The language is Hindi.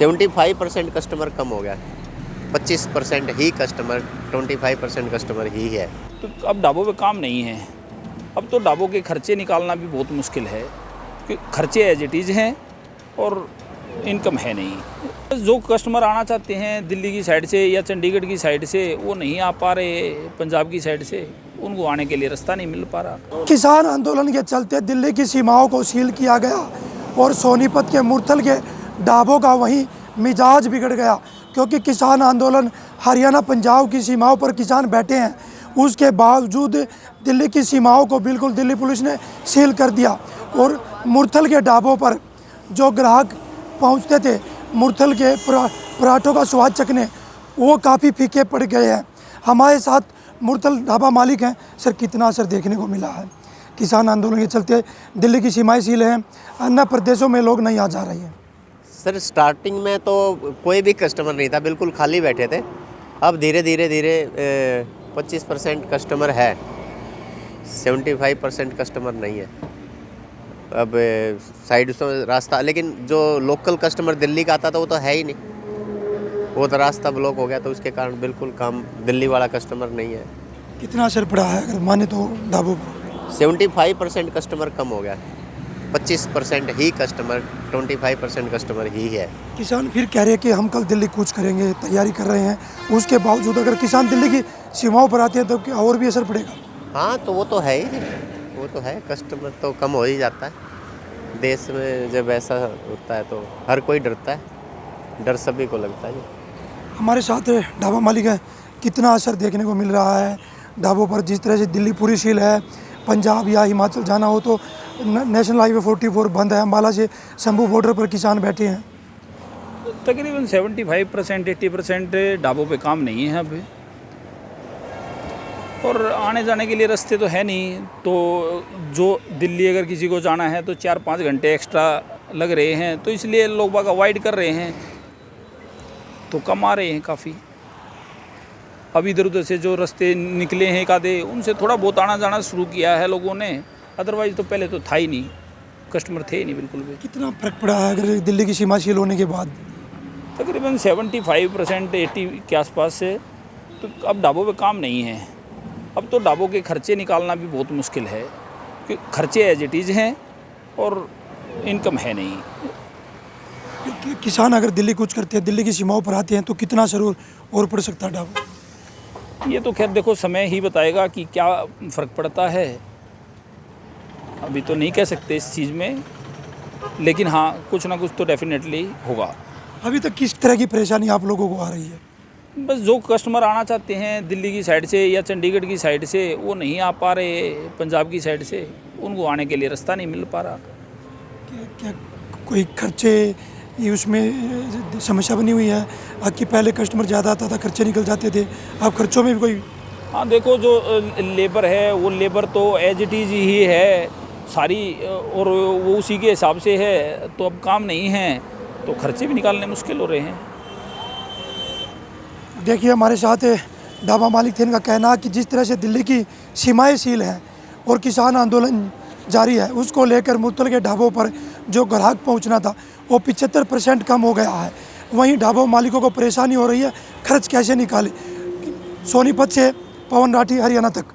75% कस्टमर कम हो गया, 25% ही कस्टमर, 25% कस्टमर ही है। तो अब ढाबों पे काम नहीं है। अब तो ढाबों के खर्चे निकालना भी बहुत मुश्किल है, कि खर्चे एज इट इज़ हैं और इनकम है नहीं। जो कस्टमर आना चाहते हैं दिल्ली की साइड से या चंडीगढ़ की साइड से, वो नहीं आ पा रहे, पंजाब की साइड से उनको आने के लिए रास्ता नहीं मिल पा रहा। किसान आंदोलन के चलते दिल्ली की सीमाओं को सील किया गया और सोनीपत के मुरथल के ढाबों का वहीं मिजाज बिगड़ गया, क्योंकि किसान आंदोलन हरियाणा पंजाब की सीमाओं पर किसान बैठे हैं, उसके बावजूद दिल्ली की सीमाओं को बिल्कुल दिल्ली पुलिस ने सील कर दिया। और मुरथल के ढाबों पर जो ग्राहक पहुंचते थे मुरथल के पराठों का स्वाद चखने, वो काफ़ी फीके पड़ गए हैं। हमारे साथ मुरथल ढाबा मालिक हैं। सर, कितना असर देखने को मिला है किसान आंदोलन के चलते? दिल्ली की सीमाएं सील हैं, अन्य प्रदेशों में लोग नहीं आ जा रहे हैं। सर, स्टार्टिंग में तो कोई भी कस्टमर नहीं था, बिल्कुल खाली बैठे थे। अब धीरे धीरे 25% कस्टमर है, 75% कस्टमर नहीं है। अब साइड से रास्ता, लेकिन जो लोकल कस्टमर दिल्ली का आता था वो तो है ही नहीं, वो तो रास्ता ब्लॉक हो गया, तो उसके कारण बिल्कुल काम दिल्ली वाला कस्टमर नहीं है। कितना असर पड़ा है अगर माने तो ढाबों पर? 75% कस्टमर कम हो गया, 25% ही कस्टमर, 25% कस्टमर ही है। किसान फिर कह रहे हैं कि हम कल दिल्ली कूच करेंगे, तैयारी कर रहे हैं। उसके बावजूद अगर किसान दिल्ली की सीमाओं पर आते हैं तो क्या और भी असर पड़ेगा? हाँ, तो वो तो है ही, वो तो है, कस्टमर तो कम हो ही जाता है। देश में जब ऐसा होता है तो हर कोई डरता है, डर सभी को लगता है। हमारे साथ ढाबा मालिक है। कितना असर देखने को मिल रहा है ढाबों पर? जिस तरह से दिल्ली पूरी सील है, पंजाब या हिमाचल जाना हो तो नेशनल हाईवे 44 बंद है, अम्बाला से शंभू बॉर्डर पर किसान बैठे हैं। तकरीबन 75% 80% ढाबों पे काम नहीं है अभी, और आने जाने के लिए रास्ते तो है नहीं। तो जो दिल्ली अगर किसी को जाना है तो 4-5 घंटे एक्स्ट्रा लग रहे हैं, तो इसलिए लोग बाग अवॉइड कर रहे हैं, तो कम आ रहे हैं काफ़ी। अब इधर उधर से जो रास्ते निकले हैं एक आधे, उनसे थोड़ा बहुत आना जाना शुरू किया है लोगों ने, अदरवाइज़ तो पहले तो था ही नहीं, कस्टमर थे ही नहीं बिल्कुल भी। कितना फर्क पड़ा है अगर दिल्ली की सीमा सील होने के बाद? तकरीबन 75% 80 के आसपास से। तो अब ढाबों पे काम नहीं है। अब तो ढाबों के खर्चे निकालना भी बहुत मुश्किल है, कि खर्चे एज इट इज़ हैं और इनकम है नहीं। किसान अगर दिल्ली कूच करते हैं, दिल्ली की सीमाओं पर आते हैं तो कितना असर और पड़ सकता है ढाबों? ये तो खैर देखो समय ही बताएगा कि क्या फ़र्क पड़ता है, अभी तो नहीं कह सकते इस चीज़ में, लेकिन हाँ कुछ ना कुछ तो डेफिनेटली होगा। अभी तक किस तरह की परेशानी आप लोगों को आ रही है? बस जो कस्टमर आना चाहते हैं दिल्ली की साइड से या चंडीगढ़ की साइड से, वो नहीं आ पा रहे, पंजाब की साइड से उनको आने के लिए रास्ता नहीं मिल पा रहा। क्या कोई खर्चे ये उसमें समस्या बनी हुई है? कि पहले कस्टमर ज़्यादा आता था, खर्चे निकल जाते थे, अब खर्चों में भी कोई? हाँ देखो, जो लेबर है वो लेबर तो एज इट इज़ ही है सारी, और वो उसी के हिसाब से है, तो अब काम नहीं है तो खर्चे भी निकालने मुश्किल हो रहे हैं। देखिए, हमारे साथ ढाबा मालिक थे। इनका कहना कि जिस तरह से दिल्ली की सीमाएं सील हैं और किसान आंदोलन जारी है, उसको लेकर मुरथल के ढाबों पर जो ग्राहक पहुंचना था वो 75% कम हो गया है। वहीं ढाबा मालिकों को परेशानी हो रही है, खर्च कैसे निकाले। सोनीपत से पवन राठी, हरियाणा तक।